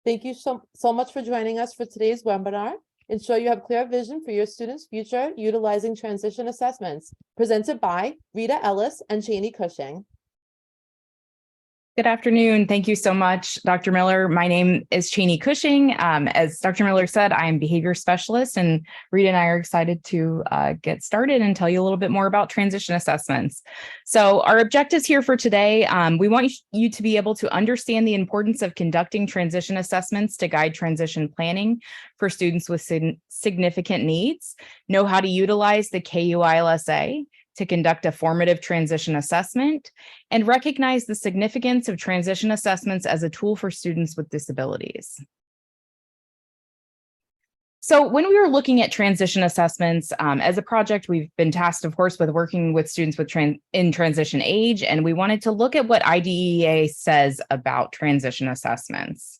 Thank you so much for joining us for today's webinar. Ensure you have clear vision for your students' future utilizing transition assessments, presented by Rita, Ellis, and Cheyney Cushing. Good afternoon. Thank you so much, Dr. Miller. My name is Cheyney Cushing. As Dr. Miller said, I am behavior specialist, and Rita and I are excited to get started and tell you a little bit more about transition assessments. So our objectives here for today, we want you to be able to understand the importance of conducting transition assessments to guide transition planning for students with significant needs, know how to utilize the KUILSA to conduct a formative transition assessment, and recognize the significance of transition assessments as a tool for students with disabilities. So when we were looking at transition assessments as a project, we've been tasked, of course, with working with students with in transition age, and we wanted to look at what IDEA says about transition assessments.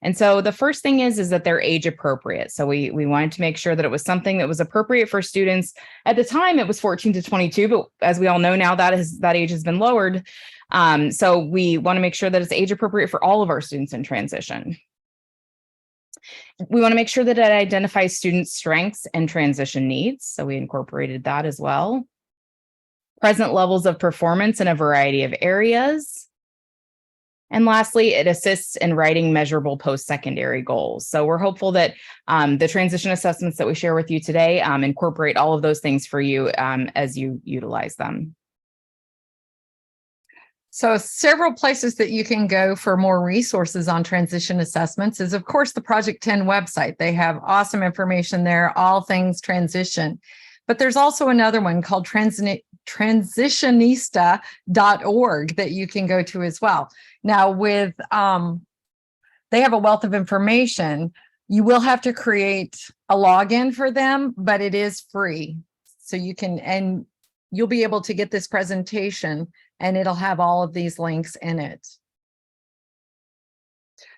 And so the first thing is that they're age appropriate. So we wanted to make sure that it was something that was appropriate for students. At the time, it was 14 to 22, but as we all know now, that age has been lowered. So we want to make sure that it's age appropriate for all of our students in transition. We want to make sure that it identifies students' strengths and transition needs. So we incorporated that as well. Present levels of performance in a variety of areas. And lastly, it assists in writing measurable post-secondary goals. So we're hopeful that the transition assessments that we share with you today incorporate all of those things for you as you utilize them. So several places that you can go for more resources on transition assessments is, of course, the Project 10 website. They have awesome information there, all things transition. But there's also another one called transitionista.org that you can go to as well. Now with, they have a wealth of information. You will have to create a login for them, but it is free. So you can, and you'll be able to get this presentation and it'll have all of these links in it.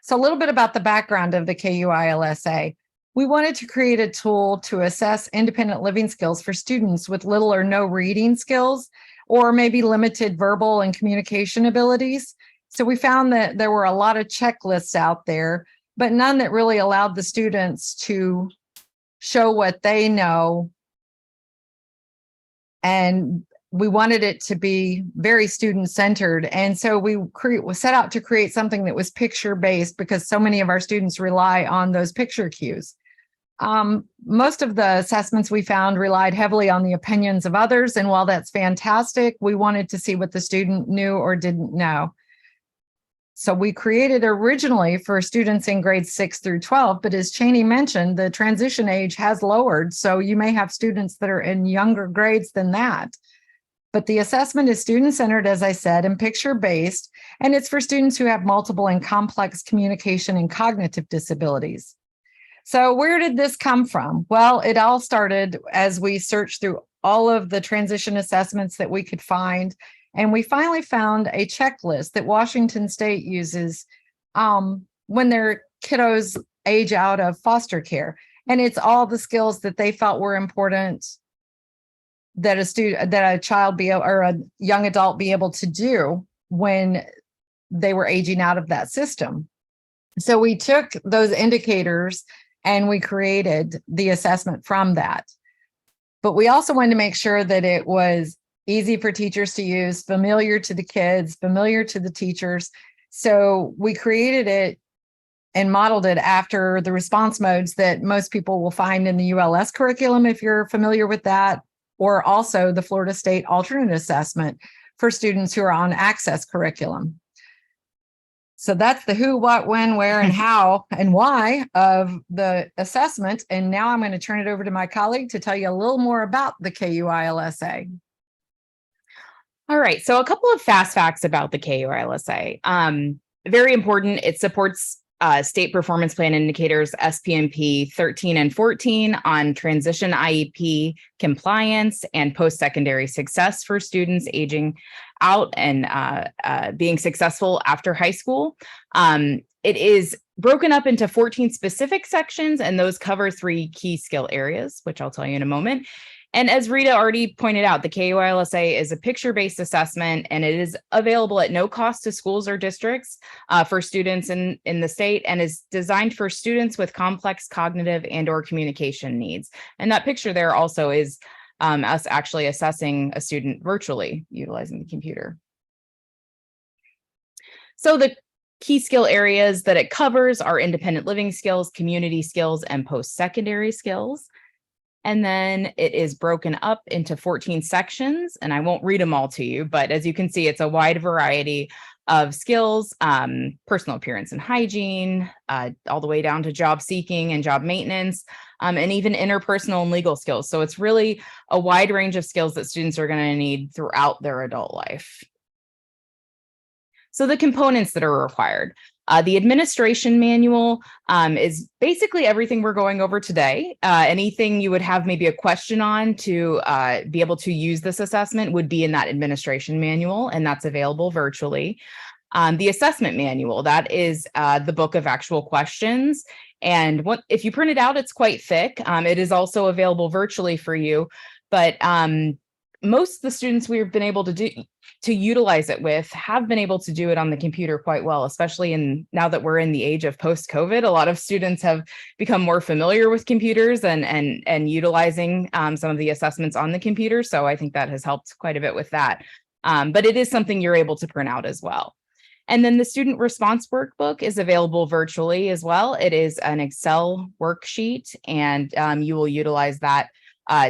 So a little bit about the background of the KUILSA. We wanted to create a tool to assess independent living skills for students with little or no reading skills, or maybe limited verbal and communication abilities. So we found that there were a lot of checklists out there, but none that really allowed the students to show what they know. And we wanted it to be very student-centered. And so we set out to create something that was picture-based because so many of our students rely on those picture cues. Most of the assessments we found relied heavily on the opinions of others. And while that's fantastic, we wanted to see what the student knew or didn't know. So we created originally for students in grades 6 through 12, but as Cheyney mentioned, the transition age has lowered. So you may have students that are in younger grades than that. But the assessment is student-centered, as I said, and picture-based, and it's for students who have multiple and complex communication and cognitive disabilities. So where did this come from? Well, it all started as we searched through all of the transition assessments that we could find. And we finally found a checklist that Washington State uses when their kiddos age out of foster care. And it's all the skills that they felt were important that a child or a young adult be able to do when they were aging out of that system. So we took those indicators and we created the assessment from that. But we also wanted to make sure that it was easy for teachers to use, familiar to the kids, familiar to the teachers. So we created it and modeled it after the response modes that most people will find in the ULS curriculum, if you're familiar with that, or also the Florida State alternate assessment for students who are on access curriculum. So that's the who, what, when, where, and how, and why of the assessment. And now I'm going to turn it over to my colleague to tell you a little more about the KUILSA. All right, so a couple of fast facts about the KUILSA. Very important, it supports state performance plan indicators SPMP 13 and 14 on transition IEP compliance and post-secondary success for students aging out and being successful after high school. It is broken up into 14 specific sections, and those cover 3 key skill areas, which I'll tell you in a moment. And as Rita already pointed out, the KUILSA is a picture-based assessment, and it is available at no cost to schools or districts for students in the state, and is designed for students with complex cognitive and or communication needs. And that picture there also is us actually assessing a student virtually utilizing the computer. So the key skill areas that it covers are independent living skills, community skills, and post-secondary skills. And then it is broken up into 14 sections, and I won't read them all to you, but as you can see, it's a wide variety of skills, personal appearance and hygiene, all the way down to job seeking and job maintenance, and even interpersonal and legal skills. So it's really a wide range of skills that students are going to need throughout their adult life. So the components that are required. The administration manual is basically everything we're going over today. Anything you would have maybe a question on to be able to use this assessment would be in that administration manual, and that's available virtually. The assessment manual, that is the book of actual questions. And if you print it out, it's quite thick. It is also available virtually for you, but most of the students we've been able to utilize it with have been able to do it on the computer quite well, especially now that we're in the age of post-COVID. A lot of students have become more familiar with computers and utilizing some of the assessments on the computer. So I think that has helped quite a bit with that. But it is something you're able to print out as well. And then the student response workbook is available virtually as well. It is an Excel worksheet, and you will utilize that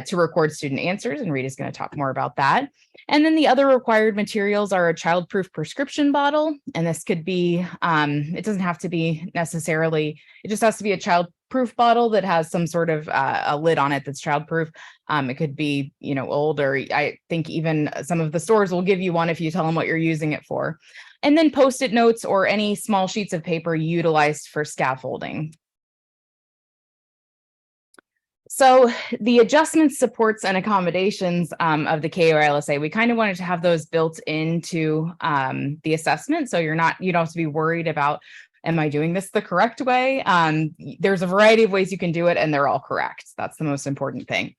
to record student answers, and Rita's going to talk more about that. And then the other required materials are a child-proof prescription bottle, and this could be, it doesn't have to be necessarily, it just has to be a child-proof bottle that has some sort of a lid on it that's child-proof. It could be, old, or I think even some of the stores will give you one if you tell them what you're using it for. And then Post-it notes or any small sheets of paper utilized for scaffolding. So the adjustments, supports, and accommodations of the KUILSA, we kind of wanted to have those built into the assessment. So you don't have to be worried about, am I doing this the correct way? There's a variety of ways you can do it, and they're all correct. That's the most important thing.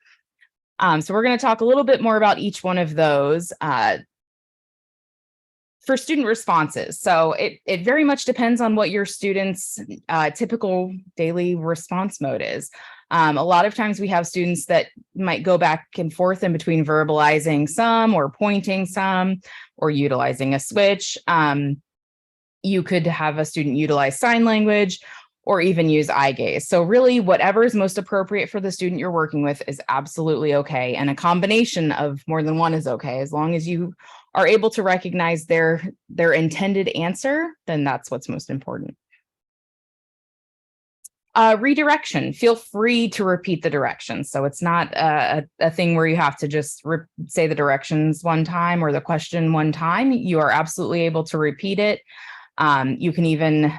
So we're going to talk a little bit more about each one of those. For student responses, so it very much depends on what your students' typical daily response mode is. A lot of times we have students that might go back and forth in between verbalizing some or pointing some or utilizing a switch. You could have a student utilize sign language or even use eye gaze. So really whatever is most appropriate for the student you're working with is absolutely okay. And a combination of more than one is okay. As long as you are able to recognize their intended answer, then that's what's most important. Redirection, feel free to repeat the directions. So it's not a thing where you have to just say the directions one time or the question one time. You are absolutely able to repeat it. You can even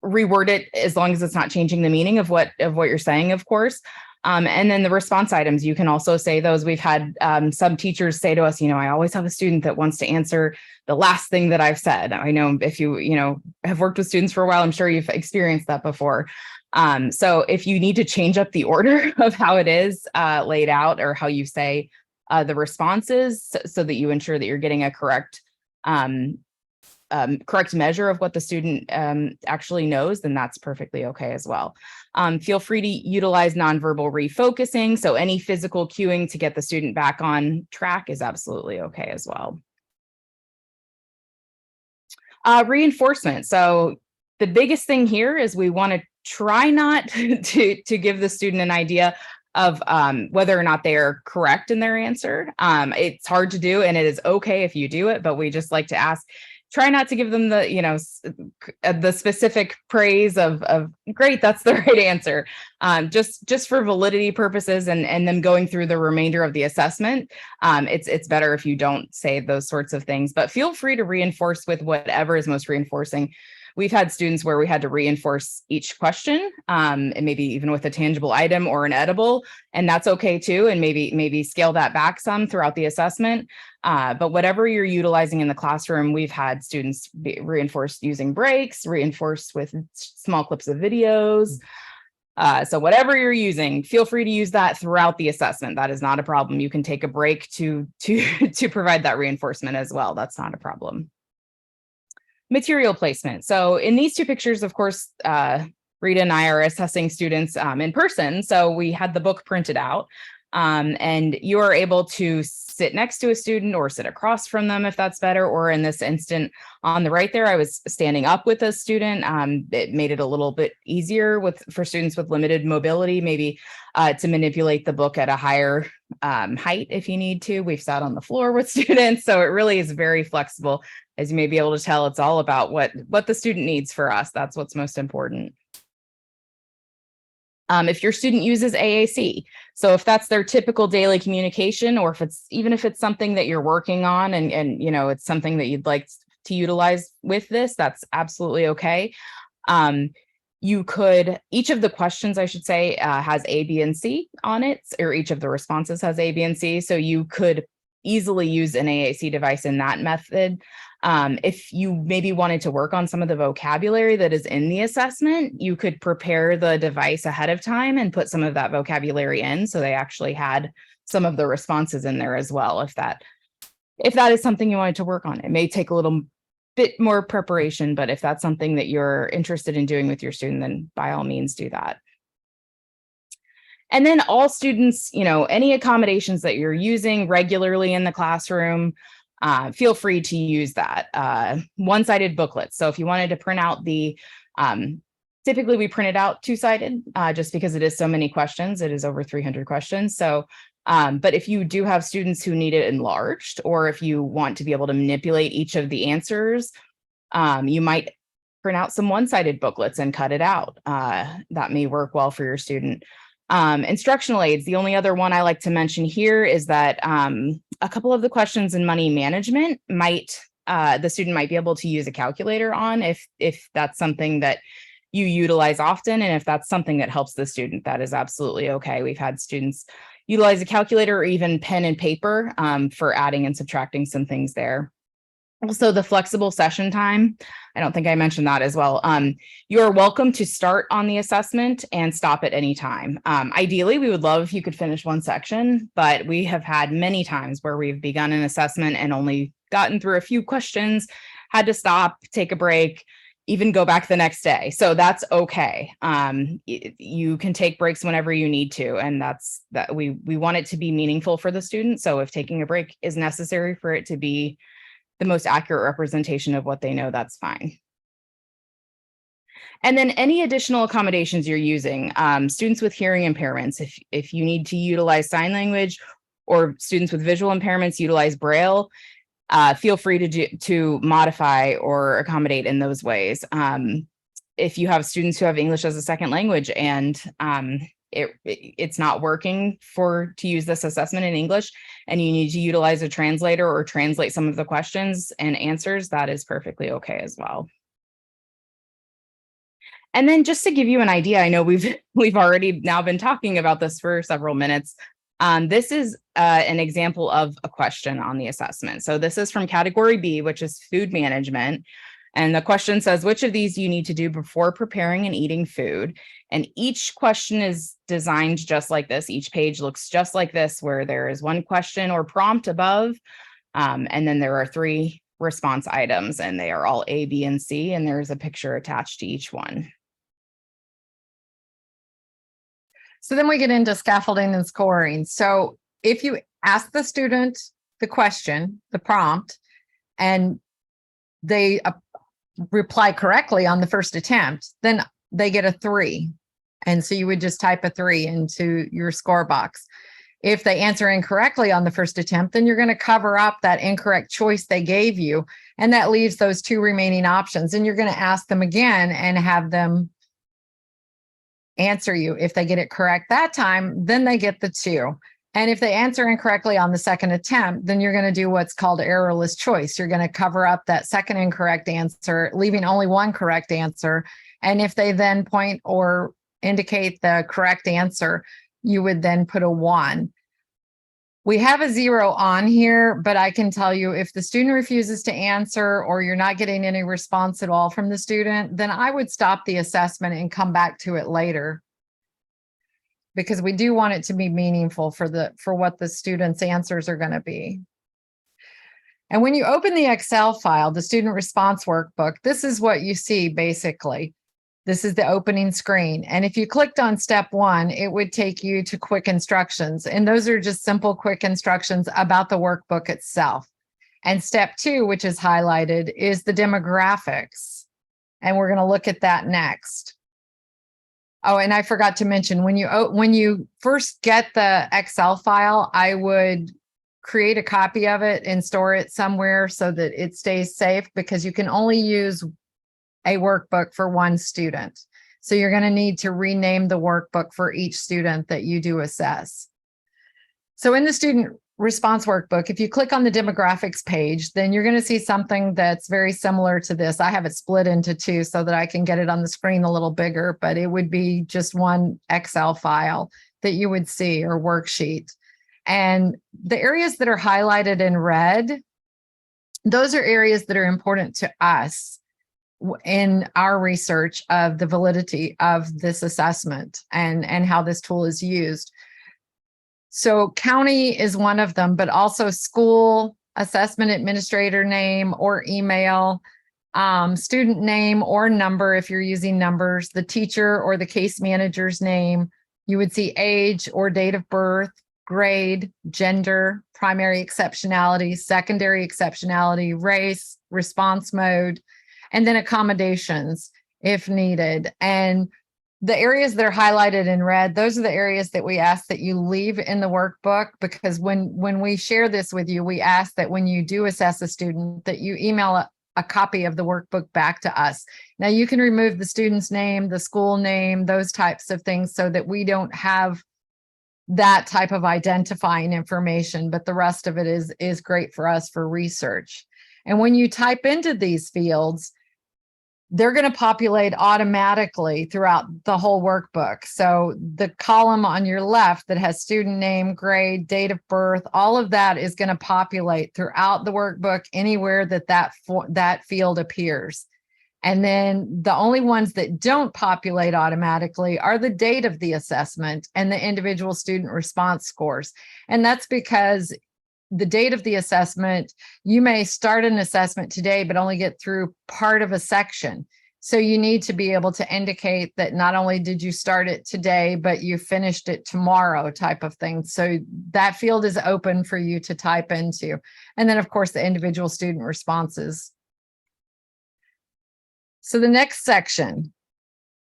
reword it as long as it's not changing the meaning of what you're saying, of course. And then the response items, you can also say those. We've had some teachers say to us, I always have a student that wants to answer the last thing that I've said. I know if you have worked with students for a while, I'm sure you've experienced that before. So if you need to change up the order of how it is laid out, or how you say the responses, so that you ensure that you're getting a correct measure of what the student actually knows, then that's perfectly okay as well. Feel free to utilize nonverbal refocusing. So any physical cueing to get the student back on track is absolutely okay as well. Reinforcement. So the biggest thing here is we want to try not to give the student an idea of whether or not they are correct in their answer. It's hard to do, and it is okay if you do it, but we just like to ask, try not to give them the specific praise of great, that's the right answer. Just for validity purposes and them going through the remainder of the assessment, it's better if you don't say those sorts of things, but feel free to reinforce with whatever is most reinforcing. We've had students where we had to reinforce each question, and maybe even with a tangible item or an edible, and that's okay too. And maybe scale that back some throughout the assessment. But whatever you're utilizing in the classroom, we've had students be reinforced using breaks, reinforced with small clips of videos. So whatever you're using, feel free to use that throughout the assessment. That is not a problem. You can take a break to provide that reinforcement as well. That's not a problem. Material placement. So in these two pictures, of course, Rita and I are assessing students in person. So we had the book printed out, and you are able to sit next to a student or sit across from them if that's better. Or in this instant on the right there, I was standing up with a student. It made it a little bit easier for students with limited mobility, maybe to manipulate the book at a higher height if you need to. We've sat on the floor with students, so it really is very flexible. As you may be able to tell, it's all about what the student needs for us. That's what's most important. If your student uses AAC, so if that's their typical daily communication, or even if it's something that you're working on and you know, it's something that you'd like to utilize with this, that's absolutely okay. You could, each of the questions, I should say, has A, B, and C on it, or each of the responses has A, B, and C. So you could easily use an AAC device in that method. If you maybe wanted to work on some of the vocabulary that is in the assessment, you could prepare the device ahead of time and put some of that vocabulary in, so they actually had some of the responses in there as well. If that is something you wanted to work on, it may take a little bit more preparation, but if that's something that you're interested in doing with your student, then by all means do that. And then all students, you know, any accommodations that you're using regularly in the classroom, feel free to use that. One-sided booklets. So if you wanted to print out the, typically we print it out two-sided, just because it is so many questions. It is over 300 questions. So, but if you do have students who need it enlarged, or if you want to be able to manipulate each of the answers, you might print out some one-sided booklets and cut it out. That may work well for your student. Instructional aids. The only other one I like to mention here is that a couple of the questions in money management the student might be able to use a calculator on if that's something that you utilize often, and if that's something that helps the student, that is absolutely okay. We've had students utilize a calculator or even pen and paper for adding and subtracting some things there. Also, the flexible session time. I don't think I mentioned that as well. You are welcome to start on the assessment and stop at any time. Ideally, we would love if you could finish one section, but we have had many times where we've begun an assessment and only gotten through a few questions, had to stop, take a break, even go back the next day. So that's okay. You can take breaks whenever you need to, and we want it to be meaningful for the student. So if taking a break is necessary for it to be the most accurate representation of what they know, that's fine. And then any additional accommodations you're using, students with hearing impairments, if you need to utilize sign language, or students with visual impairments utilize Braille, feel free to modify or accommodate in those ways. If you have students who have English as a second language and it's not working to use this assessment in English, and you need to utilize a translator or translate some of the questions and answers, that is perfectly okay as well. And then just to give you an idea, I know we've already now been talking about this for several minutes. This is an example of a question on the assessment. So this is from category B, which is food management. And the question says, which of these do you need to do before preparing and eating food? And each question is designed just like this. Each page looks just like this, where there is one question or prompt above, and then there are 3 response items, and they are all A, B, and C, and there's a picture attached to each one. So then we get into scaffolding and scoring. So if you ask the student the question, the prompt, and they reply correctly on the first attempt, then they get a 3. And so you would just type a 3 into your score box. If they answer incorrectly on the first attempt, then you're going to cover up that incorrect choice they gave you. And that leaves those 2 remaining options. And you're going to ask them again and have them answer you. If they get it correct that time, then they get the 2. And if they answer incorrectly on the second attempt, then you're going to do what's called errorless choice. You're going to cover up that second incorrect answer, leaving only one correct answer. And if they then point or indicate the correct answer, you would then put a 1. We have a 0 on here, but I can tell you if the student refuses to answer, or you're not getting any response at all from the student, then I would stop the assessment and come back to it later. because we do want it to be meaningful for what the students' answers are going to be. And when you open the Excel file, the student response workbook, this is what you see basically. This is the opening screen. And if you clicked on step 1, it would take you to quick instructions. And those are just simple quick instructions about the workbook itself. And step 2, which is highlighted, is the demographics. And we're going to look at that next. Oh, and I forgot to mention, when you first get the Excel file, I would create a copy of it and store it somewhere so that it stays safe, because you can only use a workbook for one student. So you're going to need to rename the workbook for each student that you do assess. So in the student response workbook, if you click on the demographics page, then you're going to see something that's very similar to this. I have it split into 2 so that I can get it on the screen a little bigger, but it would be just one Excel file that you would see, or worksheet. And the areas that are highlighted in red, those are areas that are important to us in our research of the validity of this assessment and how this tool is used. So county is one of them, but also school, assessment administrator name or email, student name or number if you're using numbers, the teacher or the case manager's name. You would see age or date of birth, grade, gender, primary exceptionality, secondary exceptionality, race, response mode, and then accommodations if needed. And the areas that are highlighted in red, those are the areas that we ask that you leave in the workbook, because when we share this with you, we ask that when you do assess a student, that you email a copy of the workbook back to us. Now you can remove the student's name, the school name, those types of things, so that we don't have that type of identifying information, but the rest of it is great for us for research. And when you type into these fields, they're going to populate automatically throughout the whole workbook. So the column on your left that has student name, grade, date of birth, all of that is going to populate throughout the workbook anywhere that field appears. And then the only ones that don't populate automatically are the date of the assessment and the individual student response scores. And that's because the date of the assessment, you may start an assessment today, but only get through part of a section. So you need to be able to indicate that not only did you start it today, but you finished it tomorrow, type of thing. So that field is open for you to type into. And then of course, the individual student responses. So the next section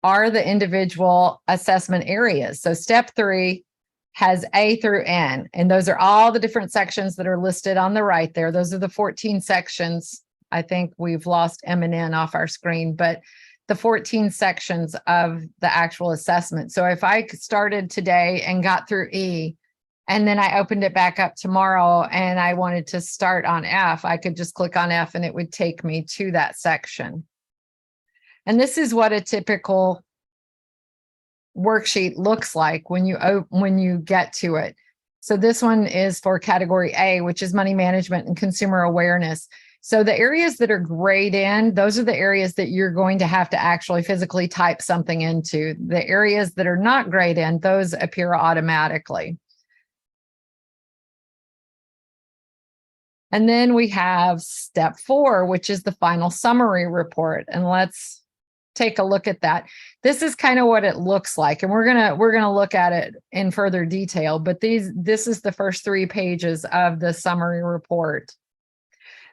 are the individual assessment areas. So step 3 has A through N, and those are all the different sections that are listed on the right there. Those are the 14 sections. I think we've lost M and N off our screen, but the 14 sections of the actual assessment. So if I started today and got through E, and then I opened it back up tomorrow and I wanted to start on F, I could just click on F and it would take me to that section. And this is what a typical worksheet looks like when you get to it. So this one is for category A, which is money management and consumer awareness. So the areas that are grayed in, those are the areas that you're going to have to actually physically type something into. The areas that are not grayed in, those appear automatically. And then we have step 4, which is the final summary report. And let's take a look at that. This is kind of what it looks like, and we're gonna look at it in further detail, but this is the first 3 pages of the summary report.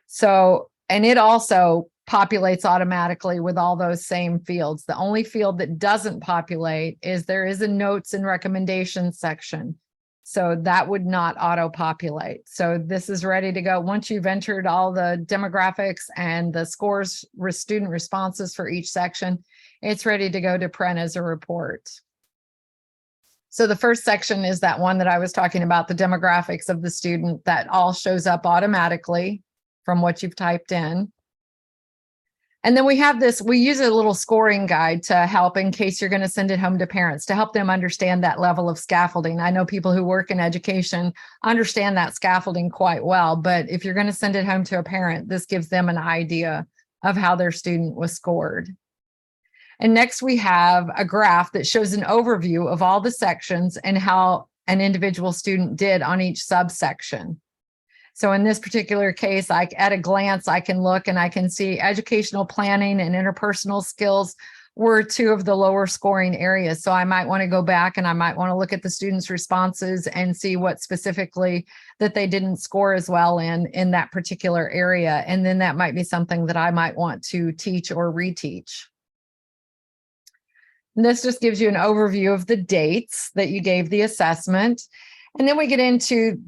So, and it also populates automatically with all those same fields. The only field that doesn't populate is there is a notes and recommendations section. So that would not auto-populate. So this is ready to go. Once you've entered all the demographics and the scores, student responses for each section, it's ready to go to print as a report. So the first section is that one that I was talking about, the demographics of the student. That all shows up automatically from what you've typed in. And then we have this, we use a little scoring guide to help in case you're going to send it home to parents, to help them understand that level of scaffolding. I know people who work in education understand that scaffolding quite well, but if you're going to send it home to a parent, this gives them an idea of how their student was scored. And next we have a graph that shows an overview of all the sections and how an individual student did on each subsection. So in this particular case, at a glance, I can look and I can see educational planning and interpersonal skills were two of the lower scoring areas. So I might want to go back and I might want to look at the students' responses and see what specifically that they didn't score as well in that particular area. And then that might be something that I might want to teach or reteach. And this just gives you an overview of the dates that you gave the assessment. And then we get into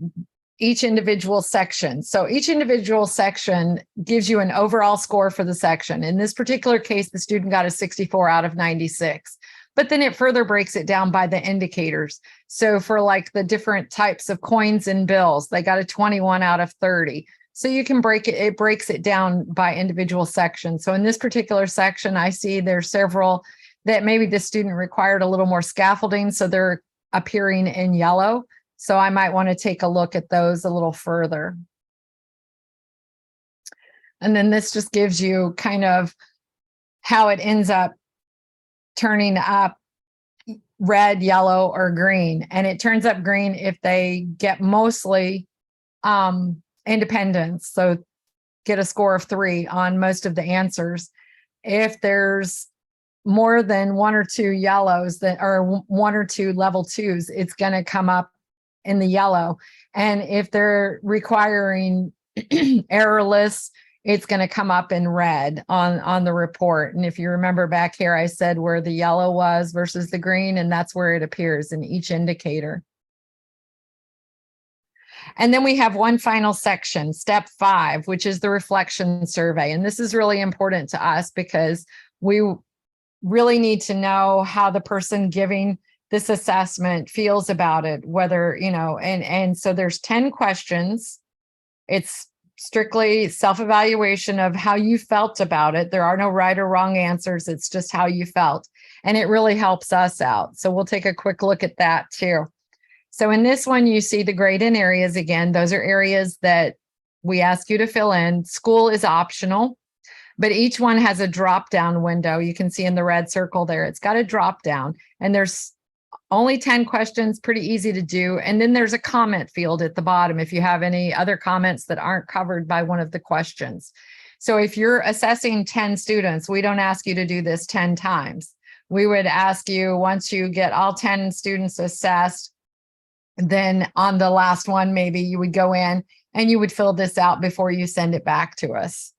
each individual section. So each individual section gives you an overall score for the section. In this particular case, the student got a 64 out of 96, but then it further breaks it down by the indicators. So for like the different types of coins and bills, they got a 21 out of 30. So you can it breaks it down by individual sections. So in this particular section, I see there's several that maybe the student required a little more scaffolding, so they're appearing in yellow. So I might want to take a look at those a little further. And then this just gives you kind of how it ends up turning up red, yellow, or green. And it turns up green if they get mostly independence. So get a score of 3 on most of the answers. If there's more than 1 or 2 yellows that are 1 or 2 level 2s, it's going to come up in the yellow. And if they're requiring errorless, it's going to come up in red on the report. And if you remember back here, I said where the yellow was versus the green, and that's where it appears in each indicator. And then we have one final section, step 5, which is the reflection survey. And this is really important to us because we really need to know how the person giving this assessment feels about it, whether, and so there's 10 questions. It's strictly self-evaluation of how you felt about it. There are no right or wrong answers. It's just how you felt. And it really helps us out. So we'll take a quick look at that too. So in this one, you see the grade in areas again. Those are areas that we ask you to fill in. School is optional, but each one has a drop-down window. You can see in the red circle there, it's got a drop-down, and there's only 10 questions, pretty easy to do. And then there's a comment field at the bottom if you have any other comments that aren't covered by one of the questions. So if you're assessing 10 students, we don't ask you to do this 10 times. We would ask you, once you get all 10 students assessed, then on the last one, maybe you would go in and you would fill this out before you send it back to us.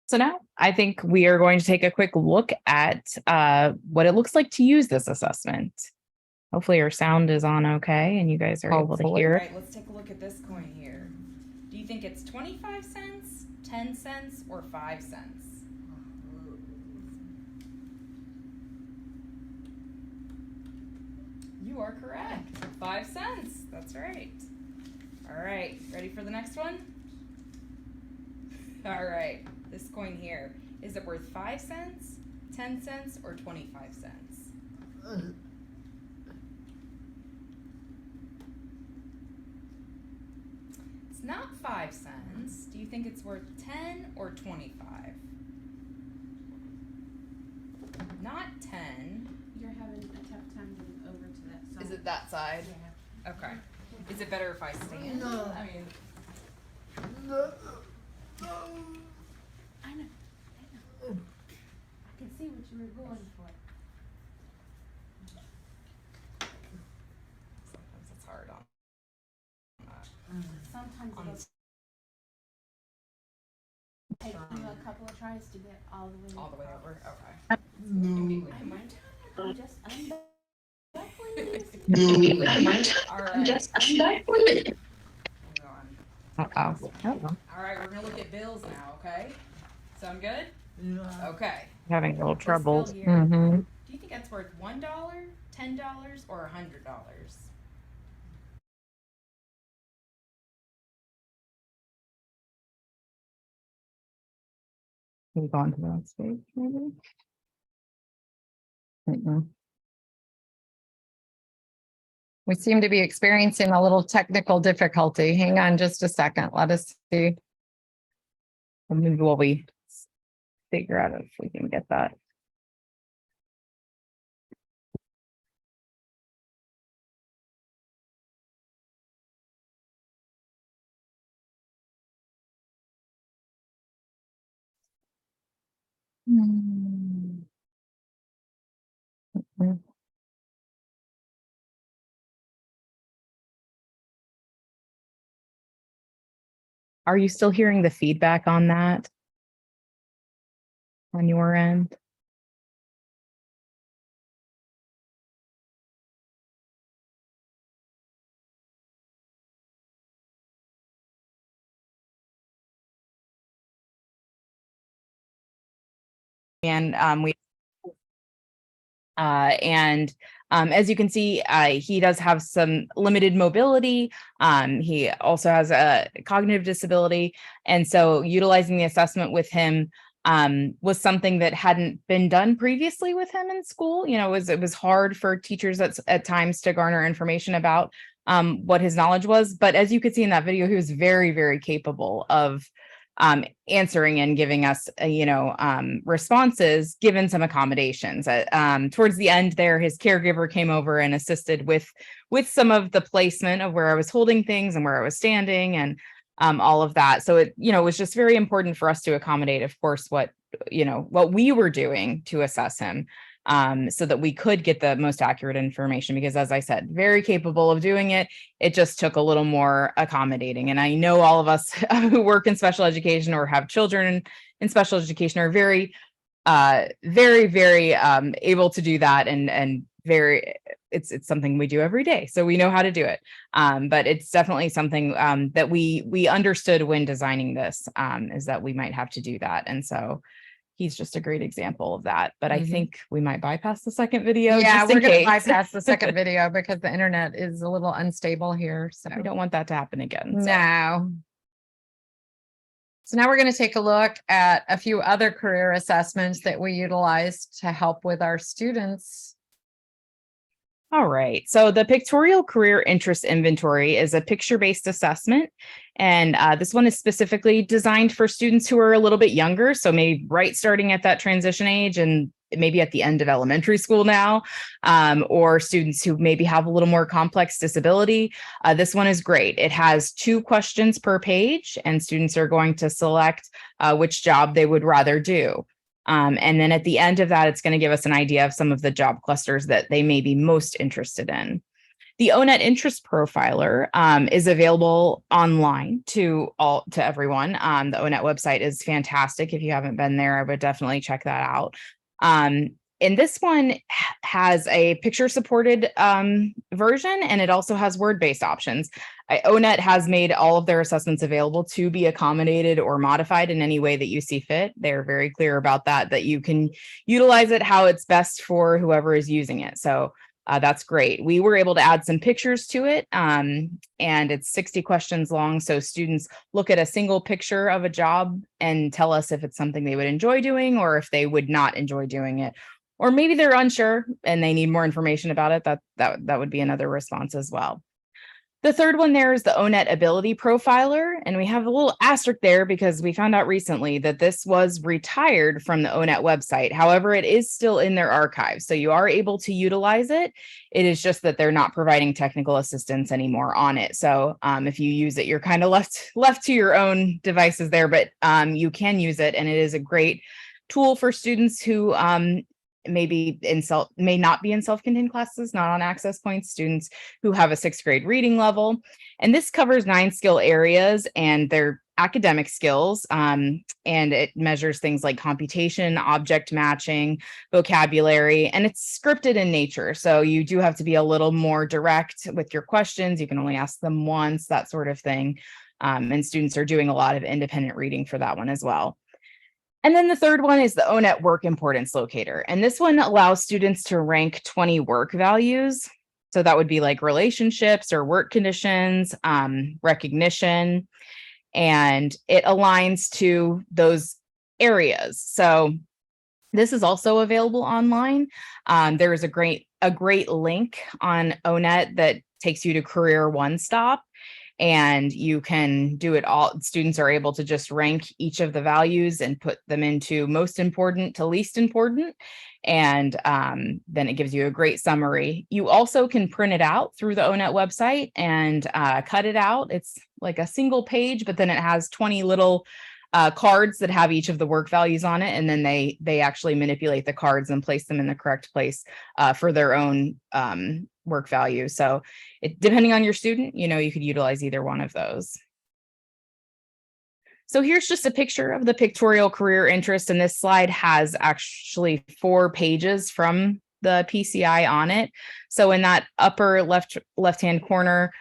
So now I think we are going to take a quick look at what it looks like to use this assessment. Hopefully our sound is on okay and you guys are able to hear. All right, let's take a look at this coin here. Do you think it's 25 cents, 10 cents, or 5 cents? You are correct. 5 cents. That's right. All right, ready for the next one? All right. This coin here, is it worth 5 cents, 10 cents, or 25 cents? It's not 5 cents. Do you think it's worth 10 or 25? Not 10. You're having a tough time getting over to that side. Is it that side? Yeah. Okay. Is it better if I stand? No. I mean, I know. I can see what you were going for. sometimes it's hard on that. Sometimes On it'll take you a couple of tries to get all the way all the way over. Okay. I might. I'm just All right. Hang on. Uh-oh. All right, we're gonna look at bills now. Okay. Sound good? Okay. Having a little This trouble. bill here, Mhm. do you think that's worth $1, $10, or $100? Can you go on to the next page, maybe? Mm-mm. We seem to be experiencing a little technical difficulty. Hang on just a second. Let us see. Maybe while we figure out if we can get that. Are you still hearing the feedback on that? On your end? And as you can see, he does have some limited mobility. He also has a cognitive disability. And so utilizing the assessment with him was something that hadn't been done previously with him in school. You know, it was hard for teachers at times to garner information about what his knowledge was. But as you could see in that video, he was very, very capable of answering and giving us, responses, given some accommodations. Towards the end there, his caregiver came over and assisted with some of the placement of where I was holding things and where I was standing and all of that. So it was just very important for us to accommodate, of course, what we were doing to assess him. So that we could get the most accurate information, because as I said, very capable of doing it. It just took a little more accommodating. And I know all of us who work in special education or have children in special education are very, very able to do that. And it's something we do every day. So we know how to do it. But it's definitely something that we understood when designing this, is that we might have to do that. And so he's just a great example of that. But I think we might bypass the second video. Yeah, just in we're going to case. bypass the second video because the internet is a little unstable here. So We don't want that to happen again. So. no. So now we're going to take a look at a few other career assessments that we utilize to help with our students. All right. So the Pictorial Career Interest Inventory is a picture-based assessment. And this one is specifically designed for students who are a little bit younger. So maybe starting at that transition age and maybe at the end of elementary school now, or students who maybe have a little more complex disability. This one is great. It has 2 questions per page, and students are going to select which job they would rather do. And then at the end of that, it's going to give us an idea of some of the job clusters that they may be most interested in. The ONET Interest Profiler is available online to everyone. The ONET website is fantastic. If you haven't been there, I would definitely check that out. And this one has a picture-supported version, and it also has word-based options. ONET has made all of their assessments available to be accommodated or modified in any way that you see fit. They're very clear about that you can utilize it how it's best for whoever is using it. So that's great. We were able to add some pictures to it, and it's 60 questions long. So students look at a single picture of a job and tell us if it's something they would enjoy doing or if they would not enjoy doing it. Or maybe they're unsure and they need more information about it. That would be another response as well. The third one there is the ONET Ability Profiler, and we have a little asterisk there because we found out recently that this was retired from the ONET website. However, it is still in their archives, so you are able to utilize it. It is just that they're not providing technical assistance anymore on it. So if you use it, you're kind of left to your own devices there, but you can use it, and it is a great tool for students who may not be in self-contained classes, not on access points, students who have a 6th grade reading level. And this covers 9 skill areas and their academic skills. And it measures things like computation, object matching, vocabulary, and it's scripted in nature. So you do have to be a little more direct with your questions. You can only ask them once, that sort of thing. And students are doing a lot of independent reading for that one as well. And then the third one is the ONET Work Importance Locator. And this one allows students to rank 20 work values. So that would be like relationships or work conditions, recognition, and it aligns to those areas. So this is also available online. There is a great link on ONET that takes you to Career One Stop. and you can do it all. Students are able to just rank each of the values and put them into most important to least important. And then it gives you a great summary. You also can print it out through the ONET website and cut it out. It's like a single page, but then it has 20 little cards that have each of the work values on it. And then they actually manipulate the cards and place them in the correct place for their own work value. So depending on your student, you could utilize either one of those. So here's just a picture of the Pictorial Career Interest, and this slide has actually 4 pages from the PCI on it. So in that upper left-hand corner,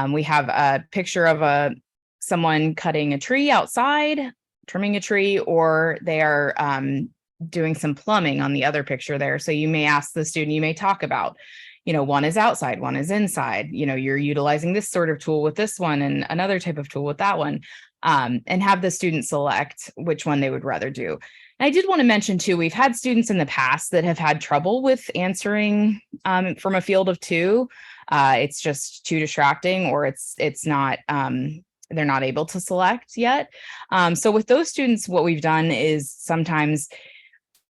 we have a picture of someone cutting a tree outside, trimming a tree, or they are doing some plumbing on the other picture there. So you may ask the student, you may talk about, one is outside, one is inside, you're utilizing this sort of tool with this one and another type of tool with that one. And have the student select which one they would rather do. And I did want to mention too, we've had students in the past that have had trouble with answering from a field of 2. It's just too distracting, or it's not, they're not able to select yet. So with those students, what we've done is sometimes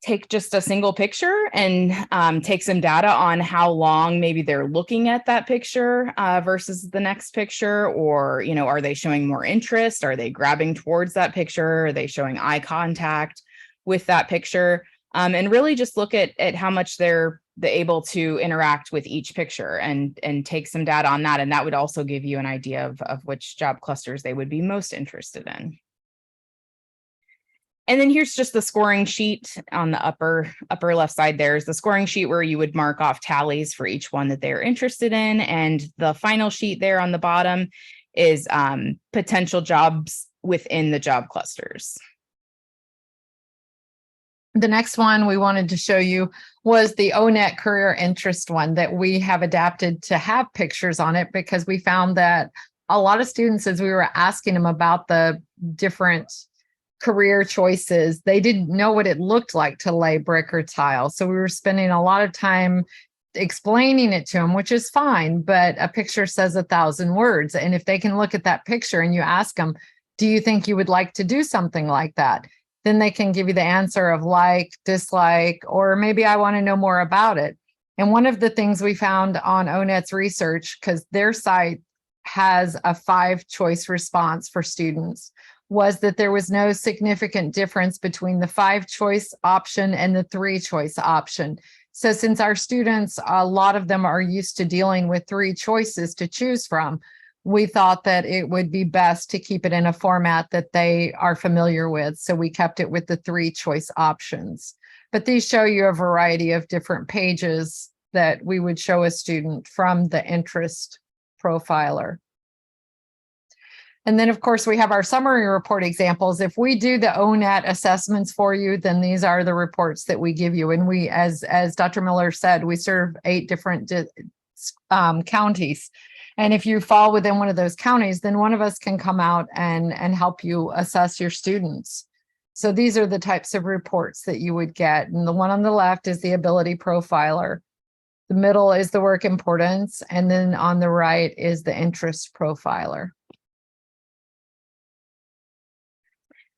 take just a single picture and take some data on how long maybe they're looking at that picture versus the next picture, or, are they showing more interest? Are they grabbing towards that picture? Are they showing eye contact with that picture? And really just look at how much they're able to interact with each picture and take some data on that. And that would also give you an idea of which job clusters they would be most interested in. And then here's just the scoring sheet on the upper left side. There's the scoring sheet where you would mark off tallies for each one that they're interested in. And the final sheet there on the bottom is potential jobs within the job clusters. The next one we wanted to show you was the ONET Career Interest one that we have adapted to have pictures on it, because we found that a lot of students, as we were asking them about the different career choices, they didn't know what it looked like to lay brick or tile. So we were spending a lot of time explaining it to them, which is fine, but a picture says 1,000 words. And if they can look at that picture and you ask them, do you think you would like to do something like that? Then they can give you the answer of like, dislike, or maybe I want to know more about it. And one of the things we found on ONET's research, because their site has a 5-choice response for students, was that there was no significant difference between the 5-choice option and the 3-choice option. So since our students, a lot of them are used to dealing with 3 choices to choose from, we thought that it would be best to keep it in a format that they are familiar with. So we kept it with the 3-choice options. But these show you a variety of different pages that we would show a student from the interest profiler. And then, of course, we have our summary report examples. If we do the ONET assessments for you, then these are the reports that we give you. And we, as Dr. Miller said, we serve 8 different counties. And if you fall within one of those counties, then one of us can come out and help you assess your students. So these are the types of reports that you would get. And the one on the left is the ability profiler. The middle is the work importance. And then on the right is the interest profiler.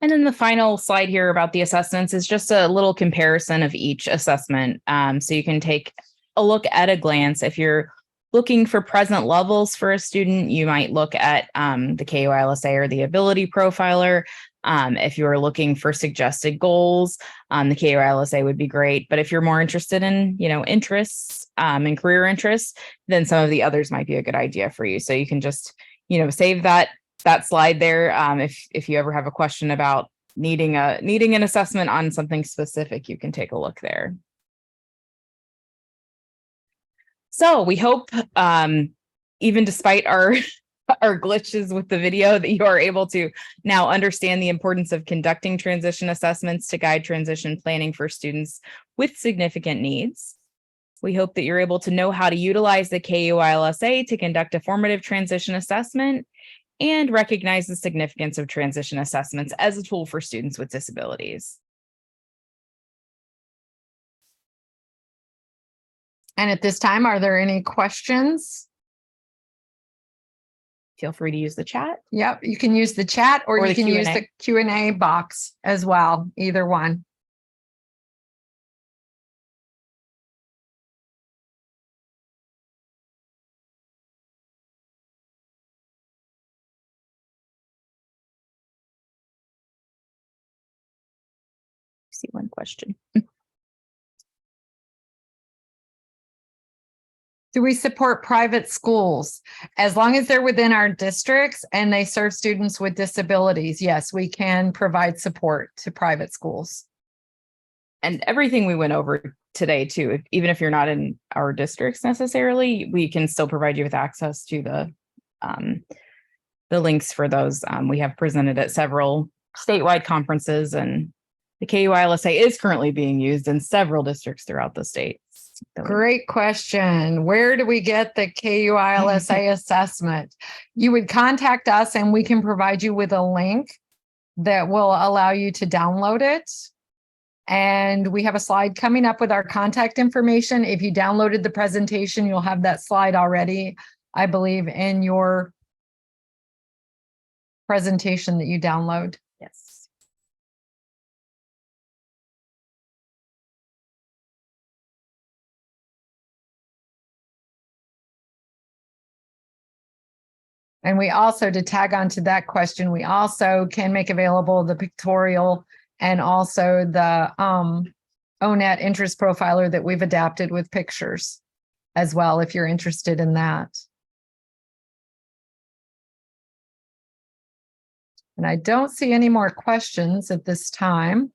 And then the final slide here about the assessments is just a little comparison of each assessment. So you can take a look at a glance. If you're looking for present levels for a student, you might look at the KUILSA or the ability profiler. If you're looking for suggested goals, the KUILSA would be great. But if you're more interested in, interests and career interests, then some of the others might be a good idea for you. So you can just, save that slide there. If you ever have a question about needing an assessment on something specific, you can take a look there. So we hope, even despite our glitches with the video, that you are able to now understand the importance of conducting transition assessments to guide transition planning for students with significant needs. We hope that you're able to know how to utilize the KUILSA to conduct a formative transition assessment and recognize the significance of transition assessments as a tool for students with disabilities. And at this time, are there any questions? feel free to use the chat. Yep, you can use the chat or Or you the can use Q&A. the Q&A box as well, either one. See one question. Do we support private schools? As long as they're within our districts and they serve students with disabilities, yes, we can provide support to private schools. And everything we went over today too, even if you're not in our districts necessarily, we can still provide you with access to the links for those. We have presented at several statewide conferences, and the KUILSA is currently being used in several districts throughout the state. So Great question. Where do we get the KUILSA assessment? You would contact us and we can provide you with a link that will allow you to download it. And we have a slide coming up with our contact information. If you downloaded the presentation, you'll have that slide already, I believe, in your presentation that you download. yes. And we also, to tag on to that question, we also can make available the pictorial and also the ONET Interest Profiler that we've adapted with pictures as well, if you're interested in that. And I don't see any more questions at this time.